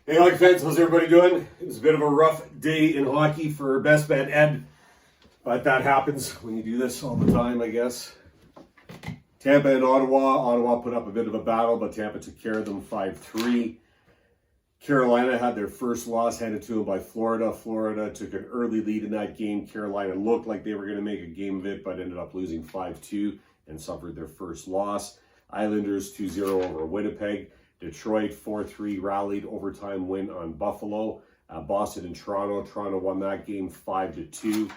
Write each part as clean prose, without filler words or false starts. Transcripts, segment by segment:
Hey, Hockey fans, how's everybody doing? It was a bit of a rough day in hockey for Best Bet Ed, but that happens when you do this all the time, I guess. Tampa and Ottawa. Ottawa put up a bit of a battle, but Tampa took care of them 5-3. Carolina had their first loss handed to them by Florida. Florida took an early lead in that game. Carolina looked like they were going to make a game of it, but ended up losing 5-2 and suffered their first loss. Islanders 2-0 over Winnipeg. Detroit 4-3 rallied overtime win on Buffalo. Boston and Toronto. Toronto won that game 5-2.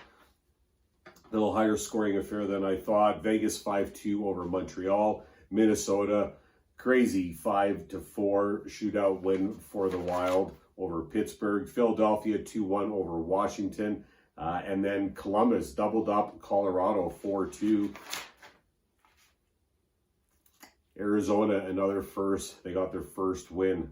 A little higher scoring affair than I thought. Vegas 5-2 over Montreal. Minnesota, crazy 5-4 shootout win for the Wild over Pittsburgh. Philadelphia 2-1 over Washington. And then Columbus doubled up Colorado 4-2. Arizona, another first. They got their first win.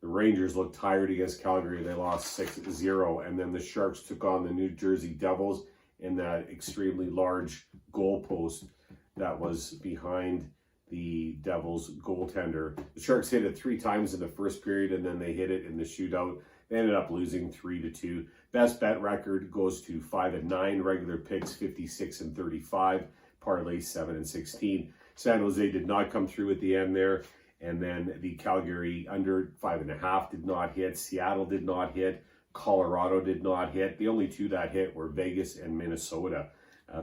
The Rangers looked tired against Calgary. They lost 6-0. And then the Sharks took on the New Jersey Devils in that extremely large goalpost that was behind the Devils goaltender. The Sharks hit it 3 times in the first period, and then they hit it in the shootout. They ended up losing 3-2. Best bet record goes to 5-9. Regular picks 56-35. Parlay 7-16. San Jose did not come through at the end there. And then the Calgary under 5.5 did not hit. Seattle did not hit. Colorado did not hit. The only 2 that hit were Vegas and Minnesota.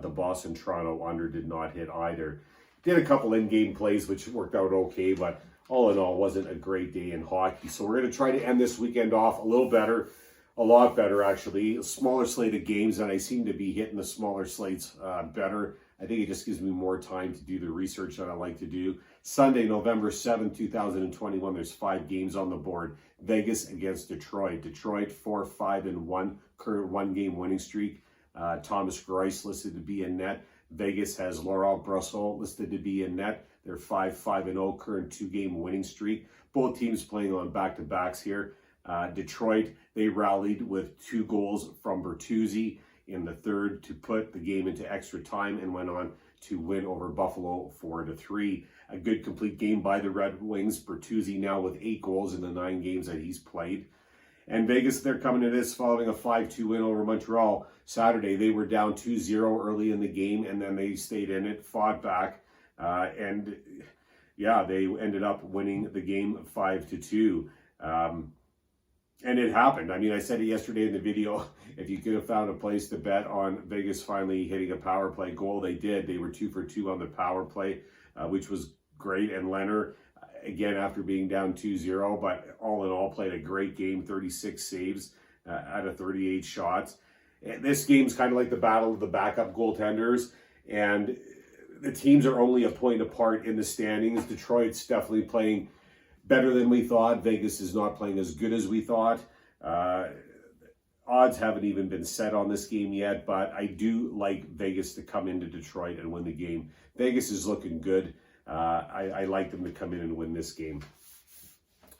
The Boston Toronto under did not hit either. Did a couple in-game plays, which worked out okay, but all in all, wasn't a great day in hockey. So we're going to try to end this weekend off a little better, a lot better actually. A smaller slate of games, and I seem to be hitting the smaller slates better. I think it just gives me more time to do the research that I like to do. Sunday, November 7th, 2021, there's 5 games on the board. Vegas against Detroit. Detroit 4-5-1, current 1-game winning streak. Thomas Greiss listed to be in net. Vegas has Laurent Brossoit listed to be in net. They're 5-5-0, current 2-game winning streak. Both teams playing on back-to-backs here. Detroit, they rallied with 2 goals from Bertuzzi in the third to put the game into extra time and went on to win over Buffalo 4-3. A good complete game by the Red Wings. Bertuzzi now with 8 goals in the 9 games that he's played. And Vegas, they're coming to this following a 5-2 win over Montreal. Saturday, they were down 2-0 early in the game, and then they stayed in it, fought back, and they ended up winning the game 5-2. And it happened. I mean, I said it yesterday in the video. If you could have found a place to bet on Vegas finally hitting a power play goal, they did. They were 2 for 2 on the power play, which was great. And Leonard, again, after being down 2-0, but all in all, played a great game, 36 saves out of 38 shots. And this game's kind of like the battle of the backup goaltenders. And the teams are only a point apart in the standings. Detroit's definitely playing better than we thought. Vegas is not playing as good as we thought. Odds haven't even been set on this game yet, but I do like Vegas to come into Detroit and win the game. Vegas is looking good. I like them to come in and win this game.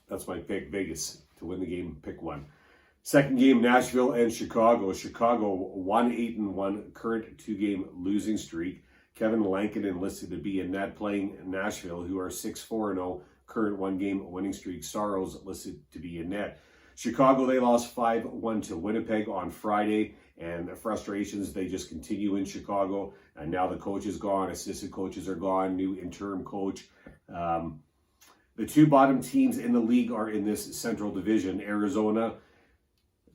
That's my pick, Vegas to win the game. Pick one. Second game, Nashville and Chicago. Chicago 1-8-1, current 2-game losing streak. Kevin Lankinen listed to be in net, playing Nashville, who are 6-4-0. Current 1-game winning streak. Saros listed to be in net. Chicago, they lost 5-1 to Winnipeg on Friday, and the frustrations, they just continue in Chicago. And now the coach is gone, assistant coaches are gone, new interim coach. The 2 bottom teams in the league are in this Central Division. Arizona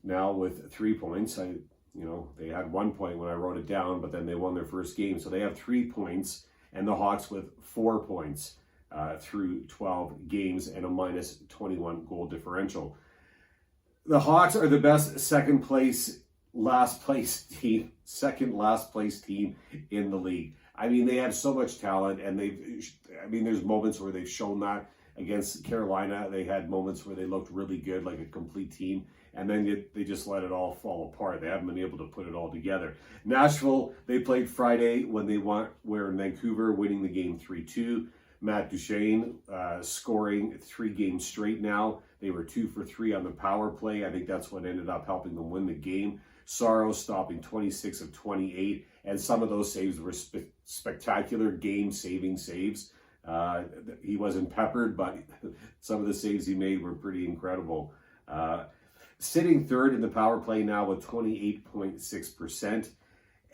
now with 3 points. They had 1 point when I wrote it down, but then they won their first game, so they have 3 points, and the Hawks with 4 points. Through 12 games and a minus 21 goal differential. The Hawks are the best second last place team in the league. I mean, they have so much talent, and there's moments where they've shown that against Carolina. They had moments where they looked really good, like a complete team, and then they just let it all fall apart. They haven't been able to put it all together. Nashville, they played Friday when they were in Vancouver, winning the game 3-2. Matt Duchene scoring 3 games straight now. They were 2 for 3 on the power play. I think that's what ended up helping them win the game. Saros stopping 26 of 28, and some of those saves were spectacular game-saving saves. He wasn't peppered, but some of the saves he made were pretty incredible. Sitting third in the power play now with 28.6%.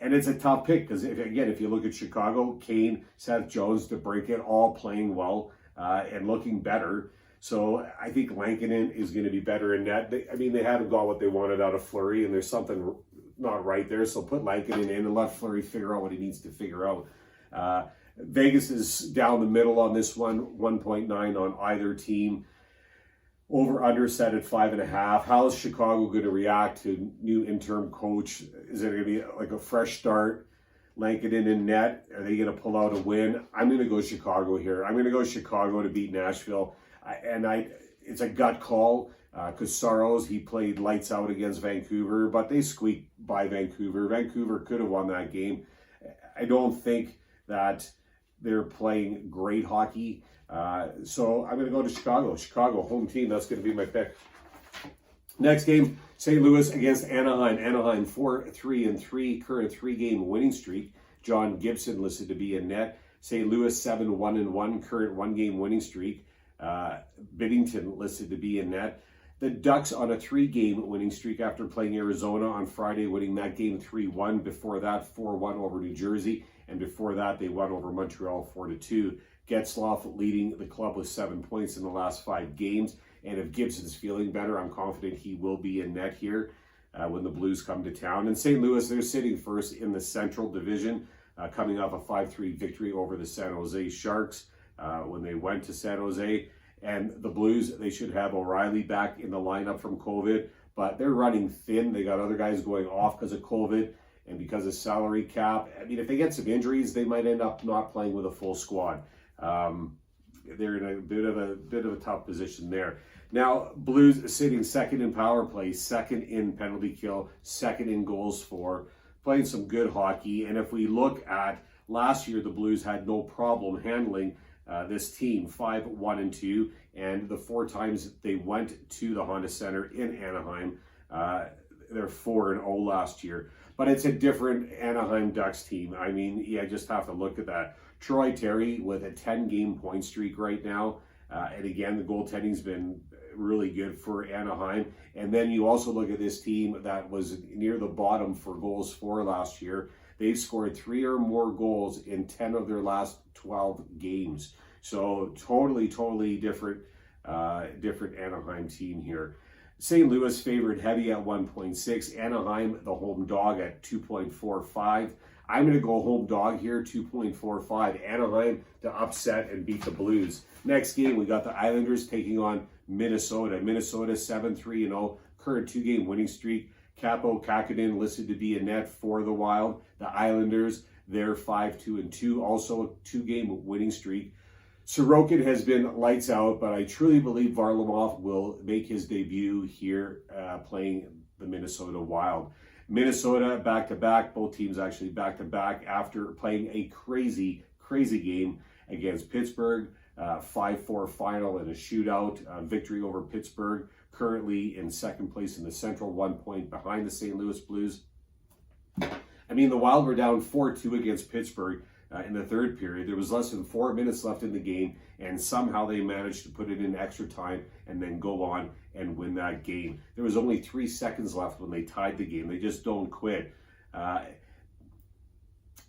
And it's a tough pick because, if you look at Chicago, Kane, Seth Jones, DeBrincat, all playing well and looking better. So I think Lankinen is going to be better in net. They haven't got what they wanted out of Fleury, and there's something not right there. So put Lankinen in and let Fleury figure out what he needs to figure out. Vegas is down the middle on this one, 1.9 on either team. Over under set at 5.5. How is Chicago going to react to new interim coach? Is it going to be like a fresh start? Lankinen in net? Are they going to pull out a win? I'm going to go Chicago here. I'm going to go Chicago to beat Nashville. It's a gut call because Saros, he played lights out against Vancouver, but they squeaked by Vancouver. Vancouver could have won that game. I don't think that they're playing great hockey. So I'm going to go to Chicago. Chicago, home team. That's going to be my pick. Next game, St. Louis against Anaheim. Anaheim 4-3-3, current 3-game winning streak. John Gibson listed to be in net. St. Louis 7-1-1, current 1-game winning streak. Binnington listed to be in net. The Ducks on a 3-game winning streak after playing Arizona on Friday, winning that game 3-1. Before that, 4-1 over New Jersey. And before that, they won over Montreal 4-2. Getzlaf leading the club with 7 points in the last 5 games. And if Gibson's feeling better, I'm confident he will be in net here when the Blues come to town. And St. Louis, they're sitting first in the Central Division, coming off a 5-3 victory over the San Jose Sharks when they went to San Jose. And the Blues, they should have O'Reilly back in the lineup from COVID, but they're running thin. They got other guys going off because of COVID and because of salary cap. If they get some injuries, they might end up not playing with a full squad. They're in a bit of a tough position there. Now, Blues sitting second in power play, second in penalty kill, second in goals for, playing some good hockey. And if we look at last year, the Blues had no problem handling this team, 5-1-2, and the 4 times they went to the Honda Center in Anaheim, they're 4-0 last year. But it's a different Anaheim Ducks team. You just have to look at that. Troy Terry with a 10-game point streak right now. And again, the goaltending's been really good for Anaheim. And then you also look at this team that was near the bottom for goals for last year. They've scored 3 or more goals in 10 of their last 12 games. So totally different Anaheim team here. St. Louis favored heavy at 1.6. Anaheim, the home dog, at 2.45. I'm going to go home dog here, 2.45. Anaheim to upset and beat the Blues. Next game, we got the Islanders taking on Minnesota. Minnesota 7-3-0, current 2-game winning streak. Capo Kakinen listed to be in net for the Wild. The Islanders, they're 5-2-2, also a 2-game winning streak. Sorokin has been lights out, but I truly believe Varlamov will make his debut here playing the Minnesota Wild. Minnesota back-to-back, both teams actually back-to-back after playing a crazy game against Pittsburgh. 5-4 final in a shootout, victory over Pittsburgh, currently in second place in the Central, 1 point behind the St. Louis Blues. The Wild were down 4-2 against Pittsburgh in the third period. There was less than 4 minutes left in the game, and somehow they managed to put it in extra time and then go on and win that game. There was only 3 seconds left when they tied the game. They just don't quit.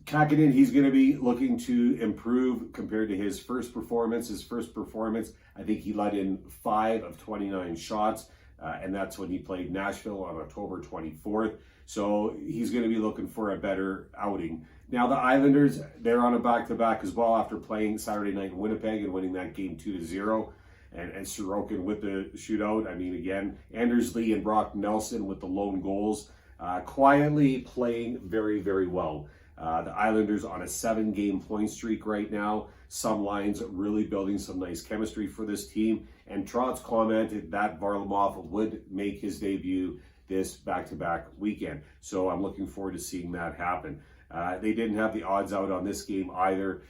Kakinen, he's going to be looking to improve compared to his first performance. His first performance, I think he let in 5 of 29 shots, and that's when he played Nashville on October 24th. So he's going to be looking for a better outing. Now the Islanders, they're on a back-to-back as well after playing Saturday night in Winnipeg and winning that game 2-0. And Sorokin with the shootout. Again, Anders Lee and Brock Nelson with the lone goals. Quietly playing very, very well. The Islanders on a 7-game point streak right now. Some lines really building some nice chemistry for this team. And Trotz commented that Varlamov would make his debut this back-to-back weekend. So I'm looking forward to seeing that happen. They didn't have the odds out on this game either.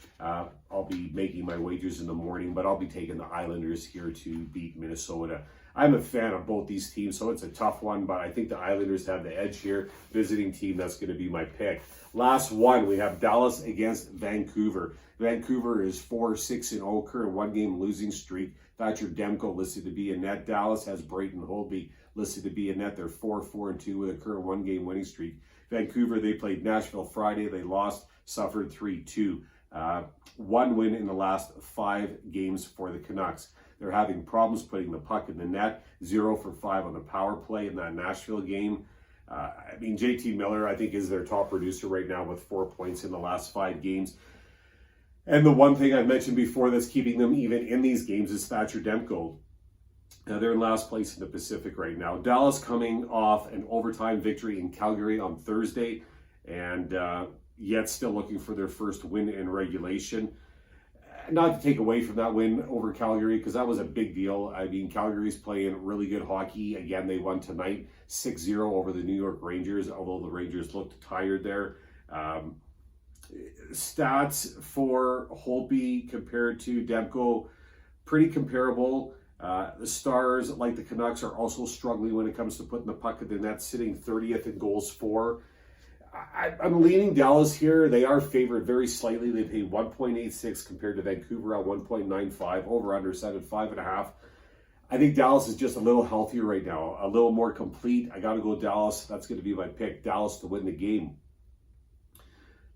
I'll be making my wagers in the morning, but I'll be taking the Islanders here to beat Minnesota. I'm a fan of both these teams, so it's a tough one, but I think the Islanders have the edge here. Visiting team, that's going to be my pick. Last one, we have Dallas against Vancouver. Vancouver is 4-6-0, current one-game losing streak. Thatcher Demko listed to be in net. Dallas has Brayton Holtby listed to be in net. They're 4-4-2 with a current one-game winning streak. Vancouver, they played Nashville Friday. They lost, suffered 3-2. One win in the last 5 games for the Canucks. They're having problems putting the puck in the net. 0 for 5 on the power play in that Nashville game. I mean, JT Miller, I think, is their top producer right now with 4 points in the last 5 games. And the one thing I mentioned before that's keeping them even in these games is Thatcher Demko. They're in last place in the Pacific right now. Dallas coming off an overtime victory in Calgary on Thursday, and yet still looking for their first win in regulation. Not to take away from that win over Calgary, because that was a big deal. I mean, Calgary's playing really good hockey. Again, they won tonight 6-0 over the New York Rangers, although the Rangers looked tired there. Stats for Holtby compared to Demko, pretty comparable. The Stars, like the Canucks, are also struggling when it comes to putting the puck in the net, sitting 30th in goals for. I'm leaning Dallas here. They are favored very slightly. They paid 1.86 compared to Vancouver at 1.95. Over under set at 5.5. I think Dallas is just a little healthier right now, a little more complete. I got to go Dallas. That's going to be my pick. Dallas to win the game.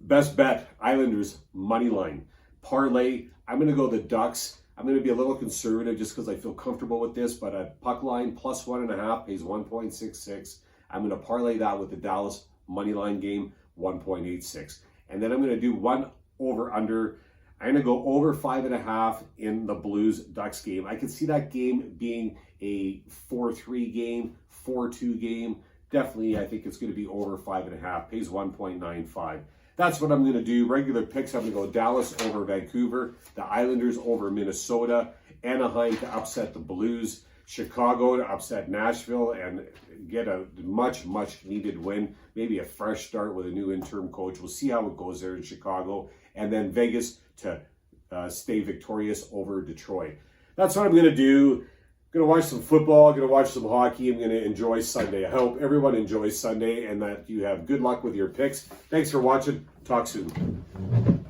Best bet, Islanders, money line. Parlay, I'm going to go the Ducks. I'm going to be a little conservative just because I feel comfortable with this, but a puck line plus 1.5 pays 1.66. I'm going to parlay that with the Dallas money line game, 1.86. And then I'm going to do one over under. I'm going to go over 5.5 in the Blues Ducks game. I can see that game being a 4-3 game, 4-2 game. Definitely, I think it's going to be over 5.5. Pays 1.95. That's what I'm going to do. Regular picks, I'm going to go Dallas over Vancouver, the Islanders over Minnesota, Anaheim to upset the Blues, Chicago to upset Nashville and get a much needed win. Maybe a fresh start with a new interim coach. We'll see how it goes there in Chicago. And then Vegas to stay victorious over Detroit. That's what I'm going to do. I'm going to watch some football. I'm going to watch some hockey. I'm going to enjoy Sunday. I hope everyone enjoys Sunday and that you have good luck with your picks. Thanks for watching. Talk soon.